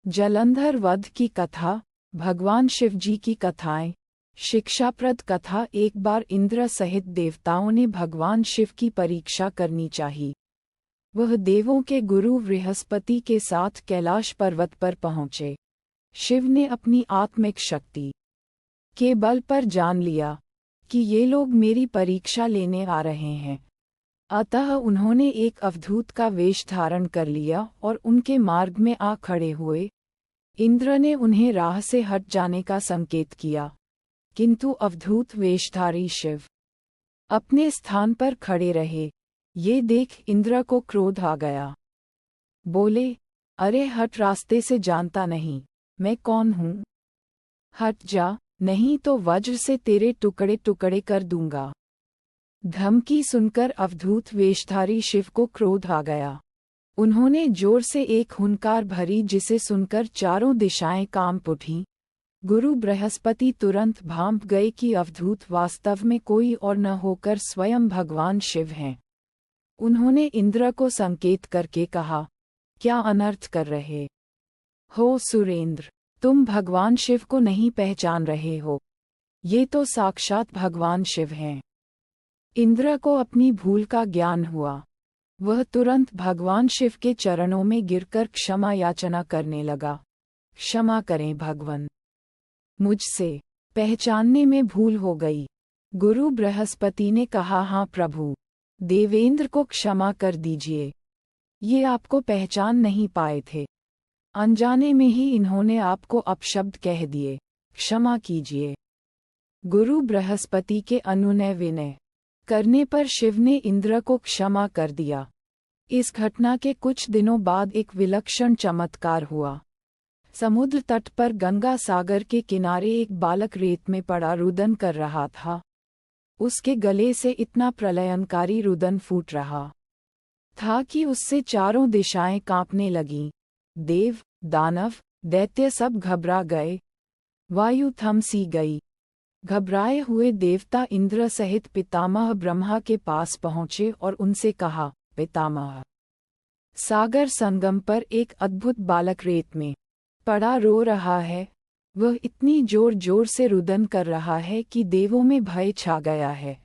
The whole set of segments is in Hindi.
जलंधर वध की कथा, भगवान शिव जी की कथाएं। शिक्षाप्रद कथा। एक बार इंद्र सहित देवताओं ने भगवान शिव की परीक्षा करनी चाहिए। वह देवों के गुरु बृहस्पति के साथ कैलाश पर्वत पर पहुँचे। शिव ने अपनी आत्मिक शक्ति के बल पर जान लिया कि ये लोग मेरी परीक्षा लेने आ रहे हैं। अतः उन्होंने एक अवधूत का वेश धारण कर लिया और उनके मार्ग में आ खड़े हुए। इंद्र ने उन्हें राह से हट जाने का संकेत किया, किंतु अवधूत वेशधारी शिव अपने स्थान पर खड़े रहे। ये देख इंद्र को क्रोध आ गया। बोले, अरे हट, रास्ते से जानता नहीं मैं कौन हूँ? हट जा, नहीं तो वज्र से तेरे टुकड़े टुकड़े कर दूंगा। धमकी सुनकर अवधूत वेशधारी शिव को क्रोध आ गया। उन्होंने जोर से एक हुंकार भरी, जिसे सुनकर चारों दिशाएं कांप उठीं। गुरु बृहस्पति तुरंत भांप गए कि अवधूत वास्तव में कोई और न होकर स्वयं भगवान शिव हैं। उन्होंने इंद्र को संकेत करके कहा, क्या अनर्थ कर रहे हो सुरेंद्र? तुम भगवान शिव को नहीं पहचान रहे हो। ये तो साक्षात भगवान शिव हैं। इंद्र को अपनी भूल का ज्ञान हुआ। वह तुरंत भगवान शिव के चरणों में गिरकर क्षमा याचना करने लगा। क्षमा करें भगवान, मुझसे पहचानने में भूल हो गई। गुरु बृहस्पति ने कहा, हाँ प्रभु, देवेंद्र को क्षमा कर दीजिए। ये आपको पहचान नहीं पाए थे। अनजाने में ही इन्होंने आपको अपशब्द कह दिए। क्षमा कीजिए। गुरु बृहस्पति के अनुनय विनय करने पर शिव ने इंद्र को क्षमा कर दिया। इस घटना के कुछ दिनों बाद एक विलक्षण चमत्कार हुआ। समुद्र तट पर गंगा सागर के किनारे एक बालक रेत में पड़ा रुदन कर रहा था। उसके गले से इतना प्रलयंकारी रुदन फूट रहा था कि उससे चारों दिशाएं कांपने लगीं। देव, दानव, दैत्य सब घबरा गए। वायु थम सी गई। घबराए हुए देवता इंद्र सहित पितामह ब्रह्मा के पास पहुँचे और उनसे कहा, पितामह, सागर संगम पर एक अद्भुत बालक रेत में पड़ा रो रहा है। वह इतनी जोर जोर से रुदन कर रहा है कि देवों में भय छा गया है।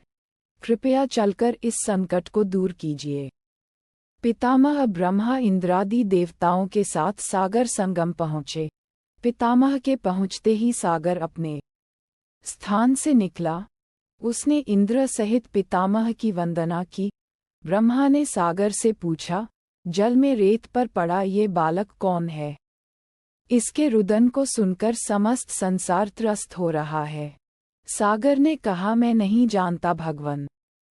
कृपया चलकर इस संकट को दूर कीजिए। पितामह ब्रह्मा इंद्रादि देवताओं के साथ सागर संगम पहुँचे। पितामह के पहुँचते ही सागर अपने स्थान से निकला। उसने इंद्र सहित पितामह की वंदना की। ब्रह्मा ने सागर से पूछा, जल में रेत पर पड़ा ये बालक कौन है? इसके रुदन को सुनकर समस्त संसार त्रस्त हो रहा है। सागर ने कहा, मैं नहीं जानता भगवन।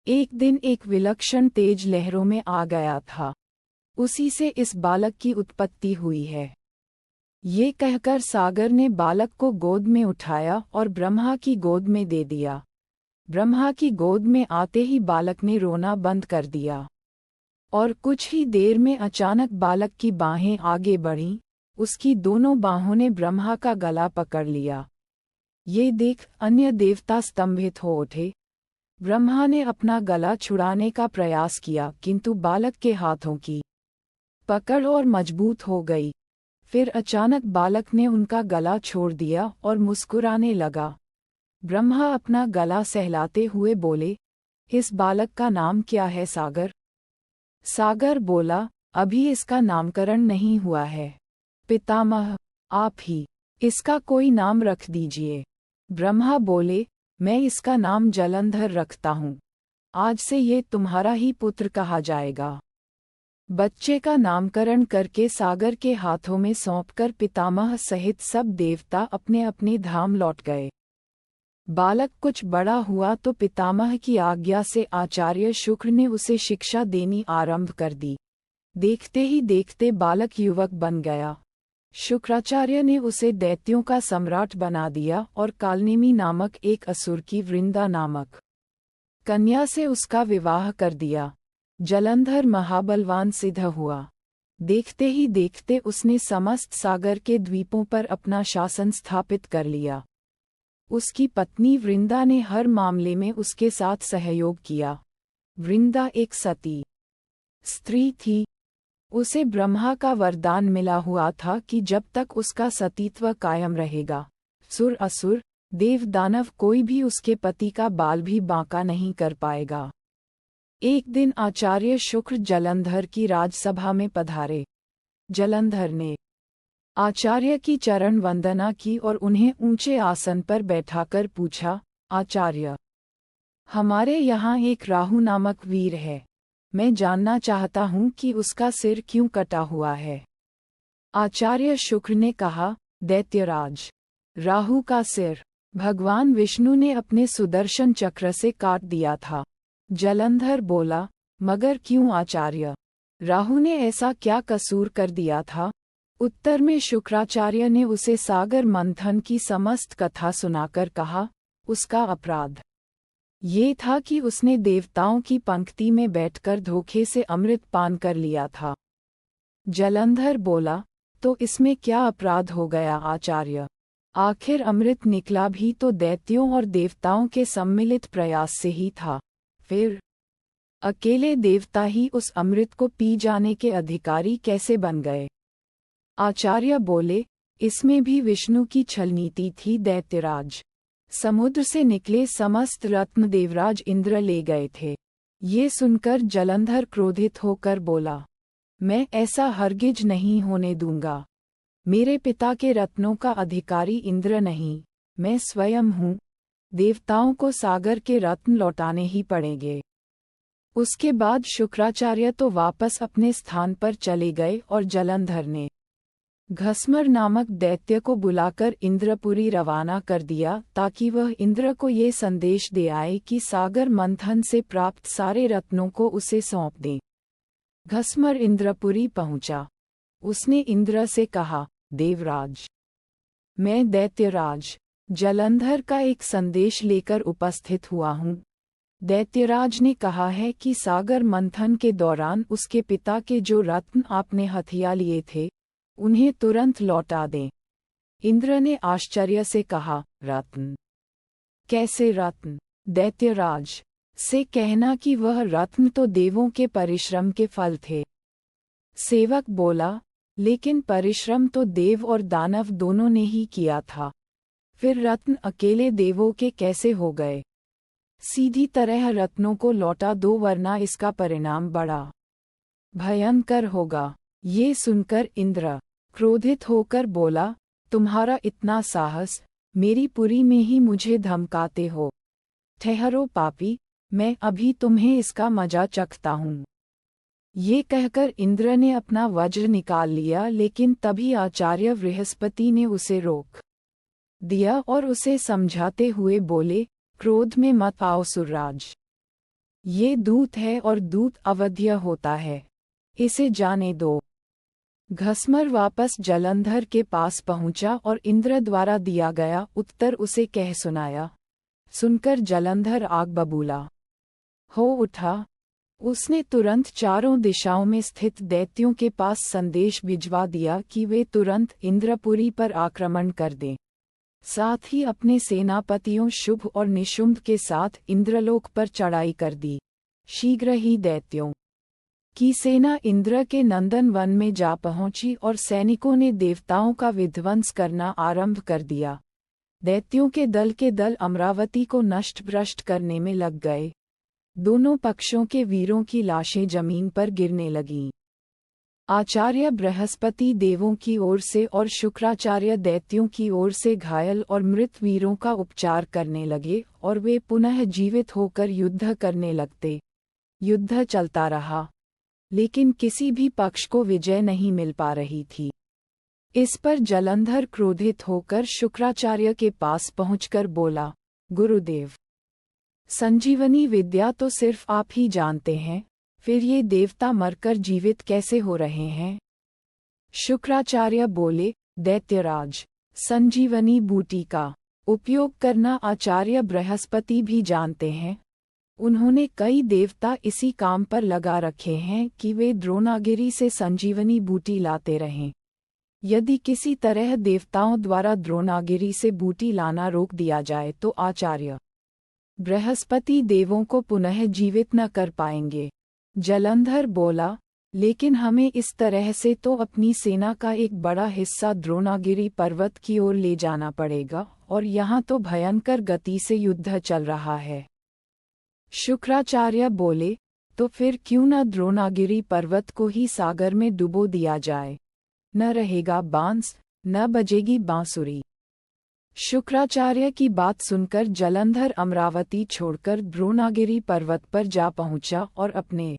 एक दिन एक विलक्षण तेज लहरों में आ गया था। उसी से इस बालक की उत्पत्ति हुई है। ये कहकर सागर ने बालक को गोद में उठाया और ब्रह्मा की गोद में दे दिया। ब्रह्मा की गोद में आते ही बालक ने रोना बंद कर दिया और कुछ ही देर में अचानक बालक की बाहें आगे बढ़ीं। उसकी दोनों बाहों ने ब्रह्मा का गला पकड़ लिया। ये देख अन्य देवता स्तंभित हो उठे। ब्रह्मा ने अपना गला छुड़ाने का प्रयास किया, किंतु बालक के हाथों की पकड़ और मजबूत हो गई। फिर अचानक बालक ने उनका गला छोड़ दिया और मुस्कुराने लगा। ब्रह्मा अपना गला सहलाते हुए बोले, इस बालक का नाम क्या है सागर? सागर बोला, अभी इसका नामकरण नहीं हुआ है। पितामह, आप ही इसका कोई नाम रख दीजिए। ब्रह्मा बोले, मैं इसका नाम जलंधर रखता हूँ। आज से ये तुम्हारा ही पुत्र कहा जाएगा। बच्चे का नामकरण करके सागर के हाथों में सौंपकर पितामह सहित सब देवता अपने अपने धाम लौट गए। बालक कुछ बड़ा हुआ तो पितामह की आज्ञा से आचार्य शुक्र ने उसे शिक्षा देनी आरंभ कर दी। देखते ही देखते बालक युवक बन गया। शुक्राचार्य ने उसे दैत्यों का सम्राट बना दिया और कालनेमी नामक एक असुर की वृंदा नामक कन्या से उसका विवाह कर दिया। जलंधर महाबलवान सिद्ध हुआ। देखते ही देखते उसने समस्त सागर के द्वीपों पर अपना शासन स्थापित कर लिया। उसकी पत्नी वृंदा ने हर मामले में उसके साथ सहयोग किया। वृंदा एक सती स्त्री थी। उसे ब्रह्मा का वरदान मिला हुआ था कि जब तक उसका सतीत्व कायम रहेगा, सुर असुर, देव दानव कोई भी उसके पति का बाल भी बांका नहीं कर पाएगा। एक दिन आचार्य शुक्र जलंधर की राजसभा में पधारे। जलंधर ने आचार्य की चरण वंदना की और उन्हें ऊंचे आसन पर बैठाकर पूछा, आचार्य, हमारे यहाँ एक राहु नामक वीर है। मैं जानना चाहता हूँ कि उसका सिर क्यों कटा हुआ है। आचार्य शुक्र ने कहा, दैत्यराज, राहु का सिर भगवान विष्णु ने अपने सुदर्शन चक्र से काट दिया था। जलंधर बोला, मगर क्यों आचार्य? राहु ने ऐसा क्या कसूर कर दिया था? उत्तर में शुक्राचार्य ने उसे सागर मंथन की समस्त कथा सुनाकर कहा, उसका अपराध ये था कि उसने देवताओं की पंक्ति में बैठकर धोखे से अमृत पान कर लिया था। जलंधर बोला, तो इसमें क्या अपराध हो गया आचार्य? आखिर अमृत निकला भी तो दैत्यों और देवताओं के सम्मिलित प्रयास से ही था। फिर अकेले देवता ही उस अमृत को पी जाने के अधिकारी कैसे बन गए? आचार्य बोले, इसमें भी विष्णु की छलनीति थी दैत्यराज। समुद्र से निकले समस्त रत्न देवराज इंद्र ले गए थे। ये सुनकर जलंधर क्रोधित होकर बोला, मैं ऐसा हरगिज नहीं होने दूंगा। मेरे पिता के रत्नों का अधिकारी इंद्र नहीं, मैं स्वयं हूँ। देवताओं को सागर के रत्न लौटाने ही पड़ेंगे। उसके बाद शुक्राचार्य तो वापस अपने स्थान पर चले गए और जलंधर ने घस्मर नामक दैत्य को बुलाकर इंद्रपुरी रवाना कर दिया ताकि वह इंद्र को ये संदेश दे आए कि सागर मंथन से प्राप्त सारे रत्नों को उसे सौंप दें। घस्मर इंद्रपुरी पहुंचा। उसने इंद्र से कहा, देवराज, मैं दैत्यराज जलंधर का एक संदेश लेकर उपस्थित हुआ हूँ। दैत्यराज ने कहा है कि सागर मंथन के दौरान उसके पिता के जो रत्न आपने हथिया लिए थे, उन्हें तुरंत लौटा दें। इंद्र ने आश्चर्य से कहा, रत्न? कैसे रत्न? दैत्यराज से कहना कि वह रत्न तो देवों के परिश्रम के फल थे। सेवक बोला, लेकिन परिश्रम तो देव और दानव दोनों ने ही किया था। फिर रत्न अकेले देवों के कैसे हो गए? सीधी तरह रत्नों को लौटा दो वरना इसका परिणाम बड़ा भयंकर होगा। ये सुनकर इंद्र क्रोधित होकर बोला, तुम्हारा इतना साहस, मेरी पुरी में ही मुझे धमकाते हो। ठहरो पापी, मैं अभी तुम्हें इसका मजा चखता हूँ। ये कहकर इंद्र ने अपना वज्र निकाल लिया, लेकिन तभी आचार्य बृहस्पति ने उसे रोक दिया और उसे समझाते हुए बोले, क्रोध में मत आओ सुरराज। ये दूत है और दूत अवध्य होता है, इसे जाने दो। घस्मर वापस जलंधर के पास पहुंचा और इंद्र द्वारा दिया गया उत्तर उसे कह सुनाया। सुनकर जलंधर आग बबूला हो उठा। उसने तुरंत चारों दिशाओं में स्थित दैत्यों के पास संदेश भिजवा दिया कि वे तुरंत इंद्रपुरी पर आक्रमण कर दें। साथ ही अपने सेनापतियों शुभ और निशुंभ के साथ इंद्रलोक पर चढ़ाई कर दी। शीघ्र ही दैत्यों की सेना इंद्र के नंदन वन में जा पहुंची और सैनिकों ने देवताओं का विध्वंस करना आरंभ कर दिया। दैत्यों के दल अमरावती को नष्ट भ्रष्ट करने में लग गए। दोनों पक्षों के वीरों की लाशें जमीन पर गिरने लगीं। आचार्य बृहस्पति देवों की ओर से और शुक्राचार्य दैत्यों की ओर से घायल और मृत वीरों का उपचार करने लगे और वे पुनः जीवित होकर युद्ध करने लगते। युद्ध चलता रहा, लेकिन किसी भी पक्ष को विजय नहीं मिल पा रही थी। इस पर जलंधर क्रोधित होकर शुक्राचार्य के पास पहुंचकर बोला, गुरुदेव, संजीवनी विद्या तो सिर्फ आप ही जानते हैं, फिर ये देवता मरकर जीवित कैसे हो रहे हैं? शुक्राचार्य बोले, दैत्यराज, संजीवनी बूटी का उपयोग करना आचार्य बृहस्पति भी जानते हैं। उन्होंने कई देवता इसी काम पर लगा रखे हैं कि वे द्रोणागिरी से संजीवनी बूटी लाते रहें। यदि किसी तरह देवताओं द्वारा द्रोणागिरी से बूटी लाना रोक दिया जाए तो आचार्य बृहस्पति देवों को पुनः जीवित न कर पाएंगे। जलंधर बोला, लेकिन हमें इस तरह से तो अपनी सेना का एक बड़ा हिस्सा द्रोणागिरी पर्वत की ओर ले जाना पड़ेगा, और यहाँ तो भयंकर गति से युद्ध चल रहा है। शुक्राचार्य बोले, तो फिर क्यों न द्रोणागिरी पर्वत को ही सागर में डुबो दिया जाए। न रहेगा बांस, न बजेगी बांसुरी। शुक्राचार्य की बात सुनकर जलंधर अमरावती छोड़कर द्रोणागिरी पर्वत पर जा पहुंचा और अपने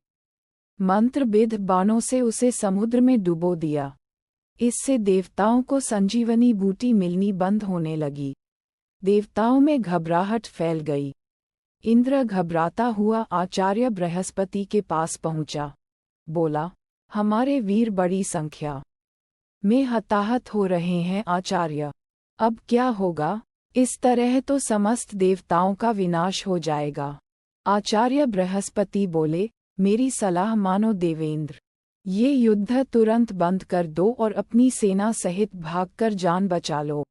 मंत्रबिद्ध बाणों से उसे समुद्र में डुबो दिया। इससे देवताओं को संजीवनी बूटी मिलनी बंद होने लगी। देवताओं में घबराहट फैल गई। इंद्र घबराता हुआ आचार्य बृहस्पति के पास पहुंचा। बोला, हमारे वीर बड़ी संख्या में हताहत हो रहे हैं आचार्य। अब क्या होगा? इस तरह तो समस्त देवताओं का विनाश हो जाएगा। आचार्य बृहस्पति बोले, मेरी सलाह मानो देवेंद्र। ये युद्ध तुरंत बंद कर दो और अपनी सेना सहित भागकर जान बचा लो।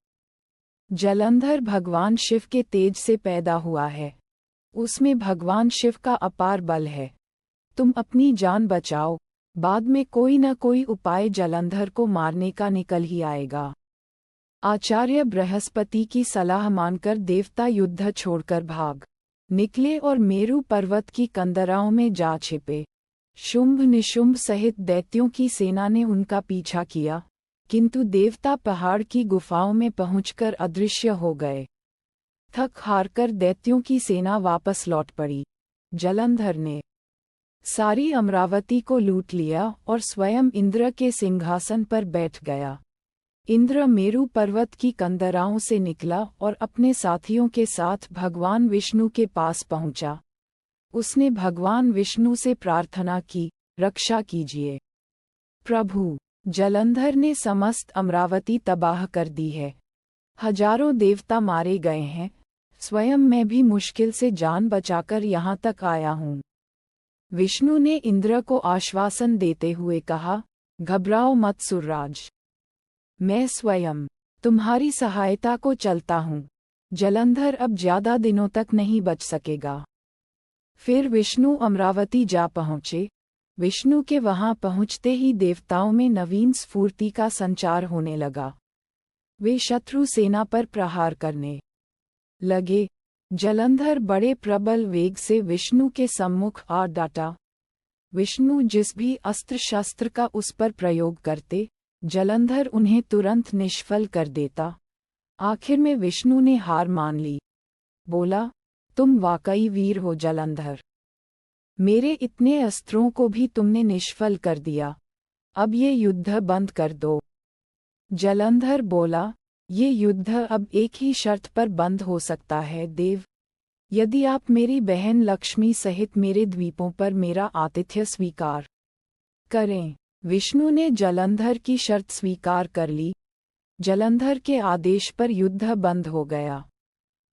जलंधर भगवान शिव के तेज से पैदा हुआ है। उसमें भगवान शिव का अपार बल है। तुम अपनी जान बचाओ, बाद में कोई न कोई उपाय जलंधर को मारने का निकल ही आएगा। आचार्य बृहस्पति की सलाह मानकर देवता युद्ध छोड़कर भाग निकले और मेरु पर्वत की कंदराओं में जा छिपे। शुंभ निशुंभ सहित दैत्यों की सेना ने उनका पीछा किया, किंतु देवता पहाड़ की गुफाओं में पहुंचकर अदृश्य हो गए। थक हारकर दैत्यों की सेना वापस लौट पड़ी। जलंधर ने सारी अमरावती को लूट लिया और स्वयं इंद्र के सिंहासन पर बैठ गया। इंद्र मेरु पर्वत की कंदराओं से निकला और अपने साथियों के साथ भगवान विष्णु के पास पहुंचा। उसने भगवान विष्णु से प्रार्थना की, रक्षा कीजिए प्रभु। जलंधर ने समस्त अमरावती तबाह कर दी है। हजारों देवता मारे गए हैं। स्वयं मैं भी मुश्किल से जान बचाकर यहाँ तक आया हूँ। विष्णु ने इंद्र को आश्वासन देते हुए कहा, घबराओ मत सुरराज। मैं स्वयं तुम्हारी सहायता को चलता हूँ। जलंधर अब ज्यादा दिनों तक नहीं बच सकेगा। फिर विष्णु अमरावती जा पहुँचे। विष्णु के वहां पहुँचते ही देवताओं में नवीन स्फूर्ति का संचार होने लगा। वे शत्रु सेना पर प्रहार करने लगे। जलंधर बड़े प्रबल वेग से विष्णु के सम्मुख आ डाटा। विष्णु जिस भी अस्त्र शस्त्र का उस पर प्रयोग करते, जलंधर उन्हें तुरंत निष्फल कर देता। आखिर में विष्णु ने हार मान ली। बोला, तुम वाकई वीर हो जलंधर। मेरे इतने अस्त्रों को भी तुमने निष्फल कर दिया। अब ये युद्ध बंद कर दो। जलंधर बोला, ये युद्ध अब एक ही शर्त पर बंद हो सकता है देव। यदि आप मेरी बहन लक्ष्मी सहित मेरे द्वीपों पर मेरा आतिथ्य स्वीकार करें। विष्णु ने जलंधर की शर्त स्वीकार कर ली। जलंधर के आदेश पर युद्ध बंद हो गया।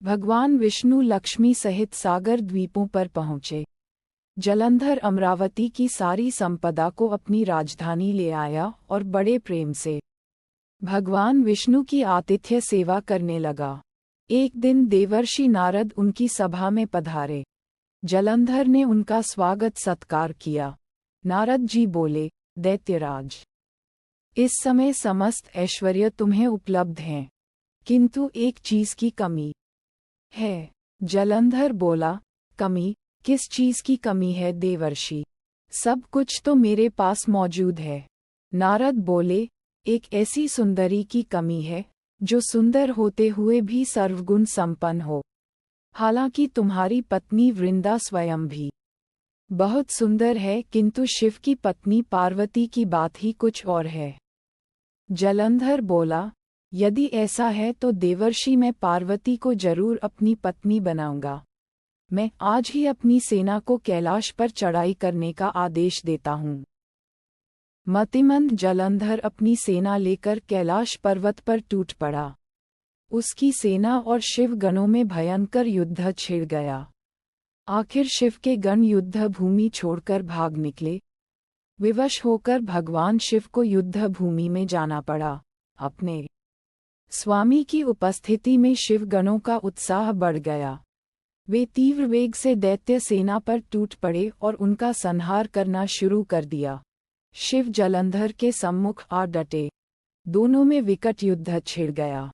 भगवान विष्णु लक्ष्मी सहित सागर द्वीपों पर पहुँचे। जलंधर अमरावती की सारी संपदा को अपनी राजधानी ले आया और बड़े प्रेम से भगवान विष्णु की आतिथ्य सेवा करने लगा। एक दिन देवर्षि नारद उनकी सभा में पधारे। जलंधर ने उनका स्वागत सत्कार किया। नारद जी बोले, दैत्यराज, इस समय समस्त ऐश्वर्य तुम्हें उपलब्ध हैं, किंतु एक चीज की कमी है। जलंधर बोला, कमी? किस चीज की कमी है देवर्षि? सब कुछ तो मेरे पास मौजूद है। नारद बोले, एक ऐसी सुंदरी की कमी है, जो सुंदर होते हुए भी सर्वगुण संपन्न हो। हालांकि तुम्हारी पत्नी वृंदा स्वयं भी बहुत सुंदर है, किंतु शिव की पत्नी पार्वती की बात ही कुछ और है। जलंधर बोला, यदि ऐसा है तो देवर्षि मैं पार्वती को जरूर अपनी पत्नी बनाऊंगा। मैं आज ही अपनी सेना को कैलाश पर चढ़ाई करने का आदेश देता हूँ। मतिमंद जलंधर अपनी सेना लेकर कैलाश पर्वत पर टूट पड़ा। उसकी सेना और शिव गणों में भयंकर युद्ध छिड़ गया। आखिर शिव के गण युद्ध भूमि छोड़कर भाग निकले। विवश होकर भगवान शिव को युद्ध भूमि में जाना पड़ा। अपने स्वामी की उपस्थिति में शिव गणों का उत्साह बढ़ गया। वे तीव्र वेग से दैत्य सेना पर टूट पड़े और उनका संहार करना शुरू कर दिया। शिव जलंधर के सम्मुख आ डटे। दोनों में विकट युद्ध छिड़ गया।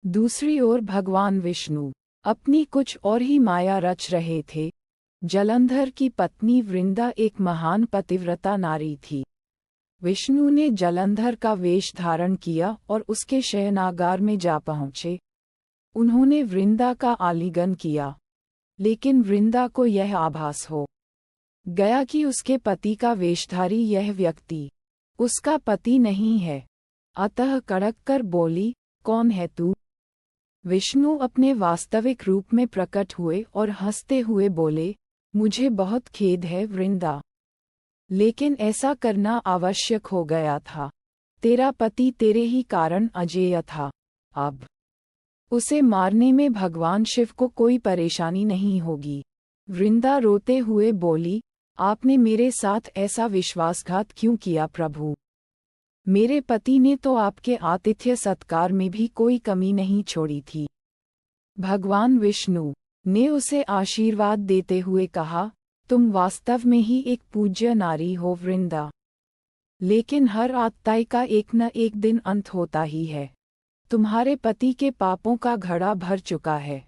दूसरी ओर भगवान विष्णु अपनी कुछ और ही माया रच रहे थे। जलंधर की पत्नी वृंदा एक महान पतिव्रता नारी थी। विष्णु ने जलंधर का वेश धारण किया और उसके शयनागार में जा पहुँचे। उन्होंने वृंदा का आलिंगन किया, लेकिन वृंदा को यह आभास हो गया कि उसके पति का वेशधारी यह व्यक्ति उसका पति नहीं है। अतः कड़क कर बोली, कौन है तू? विष्णु अपने वास्तविक रूप में प्रकट हुए और हंसते हुए बोले, मुझे बहुत खेद है वृंदा, लेकिन ऐसा करना आवश्यक हो गया था। तेरा पति तेरे ही कारण अजेय था। अब उसे मारने में भगवान शिव को कोई परेशानी नहीं होगी। वृंदा रोते हुए बोली, आपने मेरे साथ ऐसा विश्वासघात क्यों किया प्रभु? मेरे पति ने तो आपके आतिथ्य सत्कार में भी कोई कमी नहीं छोड़ी थी। भगवान विष्णु ने उसे आशीर्वाद देते हुए कहा, तुम वास्तव में ही एक पूज्य नारी हो वृंदा, लेकिन हर आत्ताई का एक न एक दिन अंत होता ही है। तुम्हारे पति के पापों का घड़ा भर चुका है,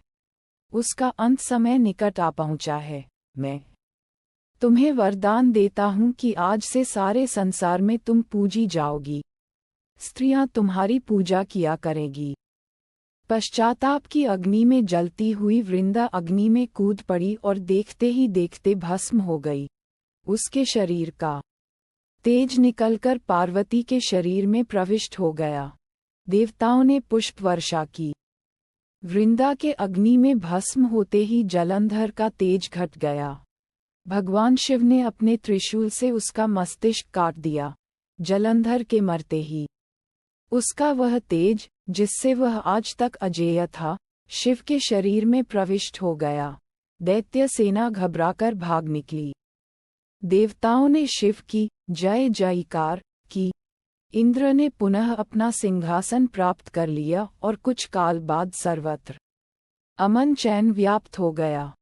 उसका अंत समय निकट आ पहुंचा है। मैं तुम्हें वरदान देता हूं कि आज से सारे संसार में तुम पूजी जाओगी। स्त्रियां तुम्हारी पूजा किया करेगी। पश्चाताप की अग्नि में जलती हुई वृंदा अग्नि में कूद पड़ी और देखते ही देखते भस्म हो गई। उसके शरीर का तेज निकलकर पार्वती के शरीर में प्रविष्ट हो गया। देवताओं ने पुष्प वर्षा की। वृंदा के अग्नि में भस्म होते ही जलंधर का तेज घट गया। भगवान शिव ने अपने त्रिशूल से उसका मस्तिष्क काट दिया। जलंधर के मरते ही उसका वह तेज, जिससे वह आज तक अजेय था, शिव के शरीर में प्रविष्ट हो गया। दैत्य सेना घबराकर भाग निकली। देवताओं ने शिव की जय जयकार की। इंद्र ने पुनः अपना सिंहासन प्राप्त कर लिया और कुछ काल बाद सर्वत्र अमन चैन व्याप्त हो गया।